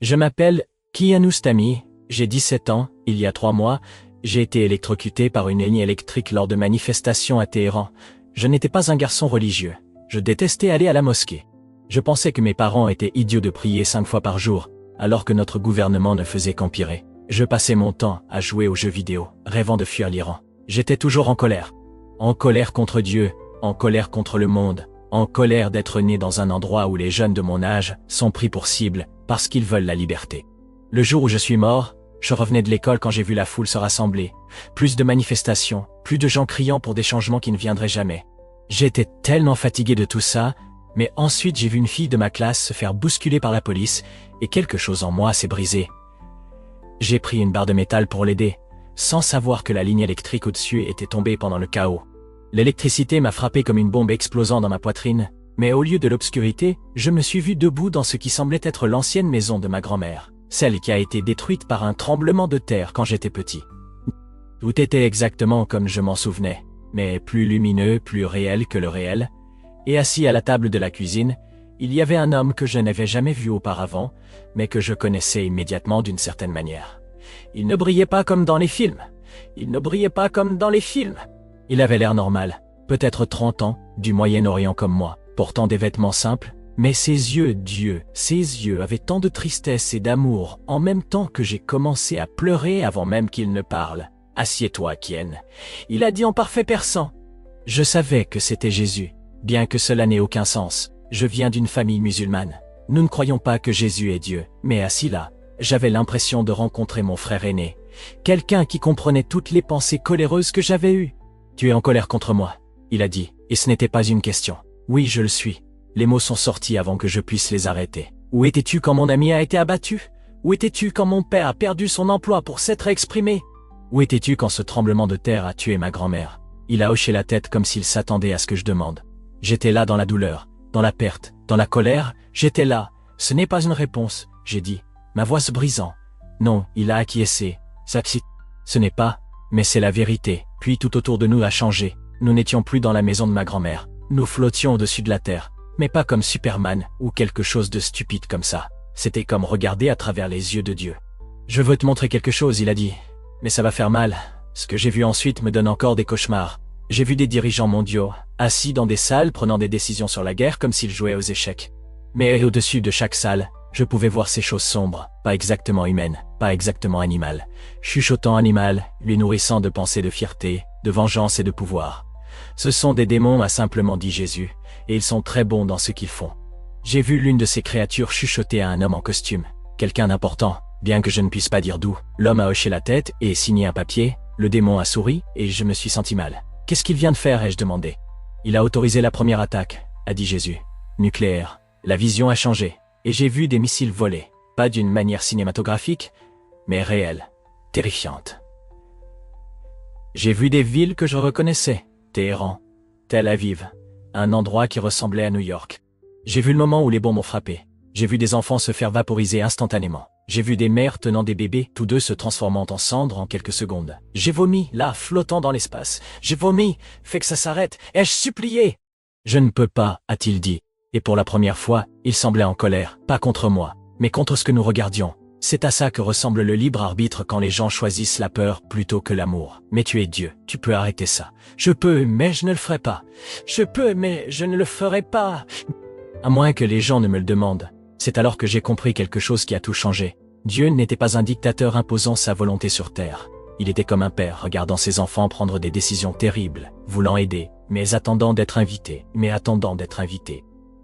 Je m'appelle Kiarostami, j'ai 17 ans, il y a 3 mois, j'ai été électrocuté par une ligne électrique lors de manifestations à Téhéran. Je n'étais pas un garçon religieux, je détestais aller à la mosquée. Je pensais que mes parents étaient idiots de prier 5 fois par jour, alors que notre gouvernement ne faisait qu'empirer. Je passais mon temps à jouer aux jeux vidéo, rêvant de fuir l'Iran. J'étais toujours en colère. En colère contre Dieu, en colère contre le monde, en colère d'être né dans un endroit où les jeunes de mon âge sont pris pour cible parce qu'ils veulent la liberté. Le jour où je suis mort, je revenais de l'école quand j'ai vu la foule se rassembler. Plus de manifestations, plus de gens criant pour des changements qui ne viendraient jamais. J'étais tellement fatigué de tout ça, mais ensuite j'ai vu une fille de ma classe se faire bousculer par la police et quelque chose en moi s'est brisé. J'ai pris une barre de métal pour l'aider, sans savoir que la ligne électrique au-dessus était tombée pendant le chaos. L'électricité m'a frappé comme une bombe explosant dans ma poitrine, mais au lieu de l'obscurité, je me suis vu debout dans ce qui semblait être l'ancienne maison de ma grand-mère, celle qui a été détruite par un tremblement de terre quand j'étais petit. Tout était exactement comme je m'en souvenais, mais plus lumineux, plus réel que le réel, et assis à la table de la cuisine, il y avait un homme que je n'avais jamais vu auparavant, mais que je connaissais immédiatement d'une certaine manière. Il ne brillait pas comme dans les films. Il ne brillait pas comme dans les films. Il avait l'air normal, peut-être 30 ans, du Moyen-Orient comme moi, portant des vêtements simples, mais ses yeux, Dieu, ses yeux avaient tant de tristesse et d'amour, en même temps que j'ai commencé à pleurer avant même qu'il ne parle. « Assieds-toi, Kien. » Il a dit en parfait persan. Je savais que c'était Jésus, bien que cela n'ait aucun sens. Je viens d'une famille musulmane. Nous ne croyons pas que Jésus est Dieu, mais assis là, j'avais l'impression de rencontrer mon frère aîné, quelqu'un qui comprenait toutes les pensées coléreuses que j'avais eues. « Tu es en colère contre moi », il a dit, et ce n'était pas une question. Oui, je le suis. Les mots sont sortis avant que je puisse les arrêter. Où étais-tu quand mon ami a été abattu? Où étais-tu quand mon père a perdu son emploi pour s'être exprimé? Où étais-tu quand ce tremblement de terre a tué ma grand-mère? Il a hoché la tête comme s'il s'attendait à ce que je demande. J'étais là dans la douleur, dans la perte, dans la colère, j'étais là. Ce n'est pas une réponse, j'ai dit, ma voix se brisant. Non, il a acquiescé. Ce n'est pas, mais c'est la vérité. Puis tout autour de nous a changé. Nous n'étions plus dans la maison de ma grand-mère. Nous flottions au-dessus de la terre. Mais pas comme Superman ou quelque chose de stupide comme ça. C'était comme regarder à travers les yeux de Dieu. Je veux te montrer quelque chose, il a dit. Mais ça va faire mal. Ce que j'ai vu ensuite me donne encore des cauchemars. J'ai vu des dirigeants mondiaux, assis dans des salles prenant des décisions sur la guerre comme s'ils jouaient aux échecs. Mais au-dessus de chaque salle, je pouvais voir ces choses sombres, pas exactement humaines, pas exactement animales. Chuchotant animal, lui nourrissant de pensées de fierté, de vengeance et de pouvoir. Ce sont des démons, m'a simplement dit Jésus, et ils sont très bons dans ce qu'ils font. J'ai vu l'une de ces créatures chuchoter à un homme en costume, quelqu'un d'important, bien que je ne puisse pas dire d'où. L'homme a hoché la tête et signé un papier, le démon a souri, et je me suis senti mal. Qu'est-ce qu'il vient de faire, ai-je demandé. Il a autorisé la première attaque, a dit Jésus. Nucléaire. La vision a changé, et j'ai vu des missiles voler, pas d'une manière cinématographique, mais réelle, terrifiante. J'ai vu des villes que je reconnaissais, Téhéran, Tel Aviv, un endroit qui ressemblait à New York. J'ai vu le moment où les bombes ont frappé. J'ai vu des enfants se faire vaporiser instantanément. J'ai vu des mères tenant des bébés, tous deux se transformant en cendres en quelques secondes. J'ai vomi, là, flottant dans l'espace. J'ai vomi, fait que ça s'arrête, ai-je supplié? Je ne peux pas, a-t-il dit. Et pour la première fois, il semblait en colère, pas contre moi, mais contre ce que nous regardions. C'est à ça que ressemble le libre arbitre quand les gens choisissent la peur plutôt que l'amour. Mais tu es Dieu, tu peux arrêter ça. Je peux, mais je ne le ferai pas. Je peux, mais je ne le ferai pas. À moins que les gens ne me le demandent. C'est alors que j'ai compris quelque chose qui a tout changé. Dieu n'était pas un dictateur imposant sa volonté sur terre. Il était comme un père regardant ses enfants prendre des décisions terribles, voulant aider, mais attendant d'être invité.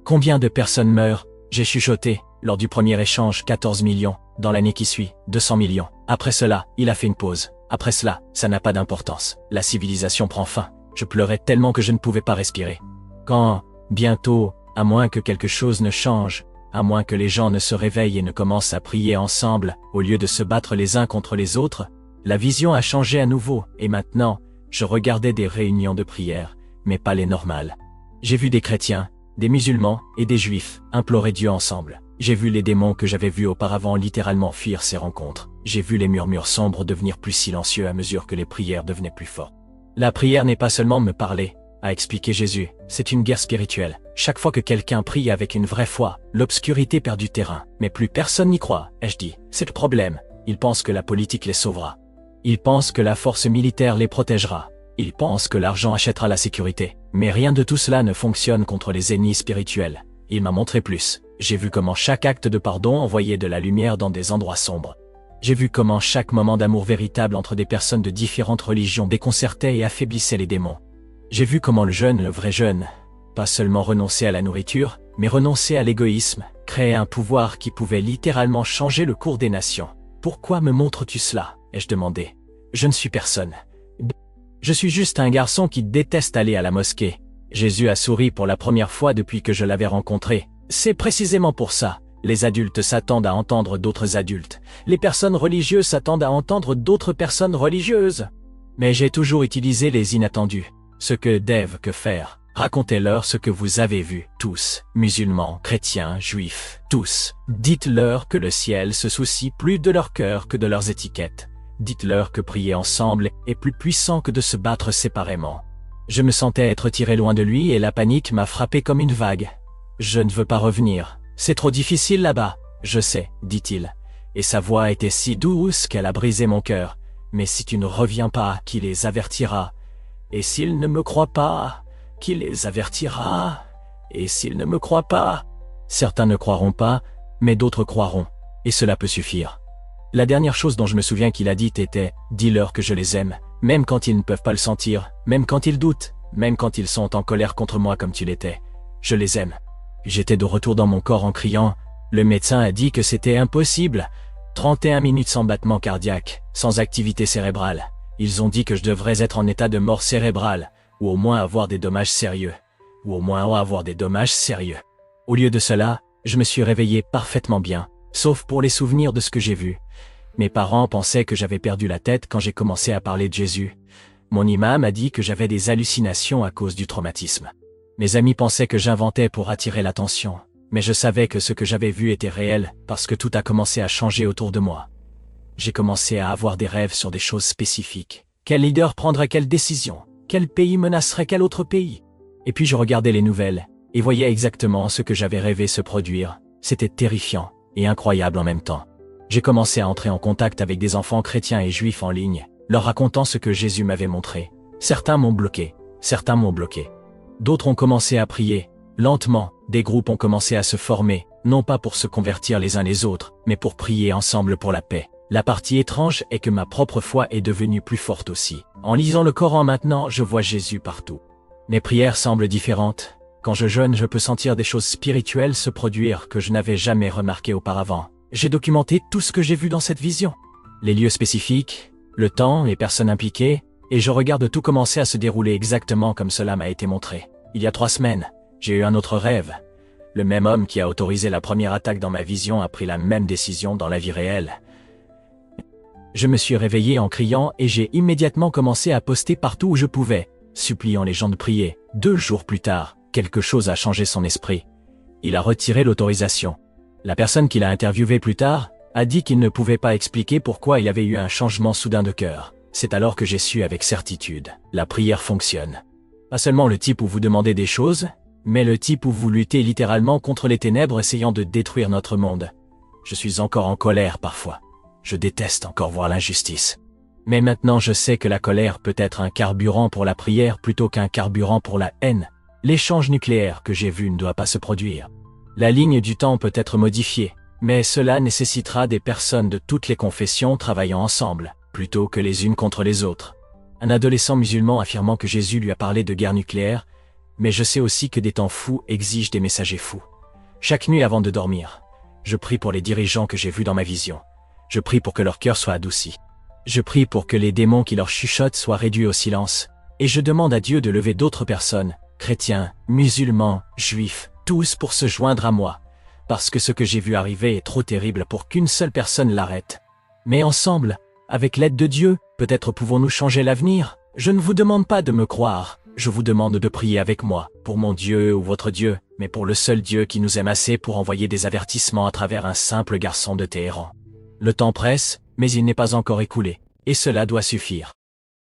Combien de personnes meurent? J'ai chuchoté, lors du premier échange 14 millions, dans l'année qui suit, 200 millions. Après cela, il a fait une pause. Après cela, ça n'a pas d'importance. La civilisation prend fin. Je pleurais tellement que je ne pouvais pas respirer. Quand, bientôt, à moins que quelque chose ne change, à moins que les gens ne se réveillent et ne commencent à prier ensemble, au lieu de se battre les uns contre les autres, la vision a changé à nouveau, et maintenant, je regardais des réunions de prière, mais pas les normales. J'ai vu des chrétiens, des musulmans et des juifs implorer Dieu ensemble. J'ai vu les démons que j'avais vus auparavant littéralement fuir ces rencontres. J'ai vu les murmures sombres devenir plus silencieux à mesure que les prières devenaient plus fortes. La prière n'est pas seulement me parler, a expliqué Jésus, c'est une guerre spirituelle. Chaque fois que quelqu'un prie avec une vraie foi, l'obscurité perd du terrain. Mais plus personne n'y croit, ai-je dit. C'est le problème. Ils pensent que la politique les sauvera. Ils pensent que la force militaire les protégera. Ils pensent que l'argent achètera la sécurité. Mais rien de tout cela ne fonctionne contre les ennemis spirituels. Il m'a montré plus. J'ai vu comment chaque acte de pardon envoyait de la lumière dans des endroits sombres. J'ai vu comment chaque moment d'amour véritable entre des personnes de différentes religions déconcertait et affaiblissait les démons. J'ai vu comment le jeûne, le vrai jeûne, pas seulement renoncer à la nourriture, mais renoncer à l'égoïsme, créer un pouvoir qui pouvait littéralement changer le cours des nations. Pourquoi me montres-tu cela? Ai-je demandé. Je ne suis personne. Je suis juste un garçon qui déteste aller à la mosquée. Jésus a souri pour la première fois depuis que je l'avais rencontré. C'est précisément pour ça. Les adultes s'attendent à entendre d'autres adultes. Les personnes religieuses s'attendent à entendre d'autres personnes religieuses. Mais j'ai toujours utilisé les inattendus. Ce que dev que faire. Racontez-leur ce que vous avez vu, tous, musulmans, chrétiens, juifs, tous. Dites-leur que le ciel se soucie plus de leur cœur que de leurs étiquettes. Dites-leur que prier ensemble est plus puissant que de se battre séparément. Je me sentais être tiré loin de lui et la panique m'a frappé comme une vague. Je ne veux pas revenir. C'est trop difficile là-bas. Je sais, dit-il. Et sa voix était si douce qu'elle a brisé mon cœur. Mais si tu ne reviens pas, qui les avertira? Et s'ils ne me croient pas, qui les avertira? Et s'ils ne me croient pas? Certains ne croiront pas, mais d'autres croiront. Et cela peut suffire. La dernière chose dont je me souviens qu'il a dite était « Dis-leur que je les aime, même quand ils ne peuvent pas le sentir, même quand ils doutent, même quand ils sont en colère contre moi comme tu l'étais. Je les aime. » J'étais de retour dans mon corps en criant « Le médecin a dit que c'était impossible. 31 minutes sans battement cardiaque, sans activité cérébrale. Ils ont dit que je devrais être en état de mort cérébrale, ou au moins avoir des dommages sérieux. Au lieu de cela, je me suis réveillé parfaitement bien, sauf pour les souvenirs de ce que j'ai vu. Mes parents pensaient que j'avais perdu la tête quand j'ai commencé à parler de Jésus. Mon imam a dit que j'avais des hallucinations à cause du traumatisme. Mes amis pensaient que j'inventais pour attirer l'attention, mais je savais que ce que j'avais vu était réel parce que tout a commencé à changer autour de moi. J'ai commencé à avoir des rêves sur des choses spécifiques. Quel leader prendrait quelle décision? Quel pays menacerait quel autre pays? Et puis je regardais les nouvelles, et voyais exactement ce que j'avais rêvé se produire. C'était terrifiant, et incroyable en même temps. J'ai commencé à entrer en contact avec des enfants chrétiens et juifs en ligne, leur racontant ce que Jésus m'avait montré. Certains m'ont bloqué. D'autres ont commencé à prier. Lentement, des groupes ont commencé à se former, non pas pour se convertir les uns les autres, mais pour prier ensemble pour la paix. La partie étrange est que ma propre foi est devenue plus forte aussi. En lisant le Coran maintenant, je vois Jésus partout. Mes prières semblent différentes. Quand je jeûne, je peux sentir des choses spirituelles se produire que je n'avais jamais remarquées auparavant. J'ai documenté tout ce que j'ai vu dans cette vision. Les lieux spécifiques, le temps, les personnes impliquées, et je regarde tout commencer à se dérouler exactement comme cela m'a été montré. Il y a 3 semaines, j'ai eu un autre rêve. Le même homme qui a autorisé la première attaque dans ma vision a pris la même décision dans la vie réelle. Je me suis réveillé en criant et j'ai immédiatement commencé à poster partout où je pouvais, suppliant les gens de prier. 2 jours plus tard, quelque chose a changé son esprit. Il a retiré l'autorisation. La personne qui l'a interviewé plus tard a dit qu'il ne pouvait pas expliquer pourquoi il avait eu un changement soudain de cœur. C'est alors que j'ai su avec certitude. La prière fonctionne. Pas seulement le type où vous demandez des choses, mais le type où vous luttez littéralement contre les ténèbres essayant de détruire notre monde. Je suis encore en colère parfois. Je déteste encore voir l'injustice. Mais maintenant je sais que la colère peut être un carburant pour la prière plutôt qu'un carburant pour la haine. L'échange nucléaire que j'ai vu ne doit pas se produire. La ligne du temps peut être modifiée, mais cela nécessitera des personnes de toutes les confessions travaillant ensemble, plutôt que les unes contre les autres. Un adolescent musulman affirmant que Jésus lui a parlé de guerre nucléaire, mais je sais aussi que des temps fous exigent des messagers fous. Chaque nuit avant de dormir, je prie pour les dirigeants que j'ai vus dans ma vision. Je prie pour que leur cœur soit adouci. Je prie pour que les démons qui leur chuchotent soient réduits au silence. Et je demande à Dieu de lever d'autres personnes, chrétiens, musulmans, juifs, tous pour se joindre à moi. Parce que ce que j'ai vu arriver est trop terrible pour qu'une seule personne l'arrête. Mais ensemble, avec l'aide de Dieu, peut-être pouvons-nous changer l'avenir. Je ne vous demande pas de me croire. Je vous demande de prier avec moi, pour mon Dieu ou votre Dieu, mais pour le seul Dieu qui nous aime assez pour envoyer des avertissements à travers un simple garçon de Téhéran. Le temps presse, mais il n'est pas encore écoulé, et cela doit suffire.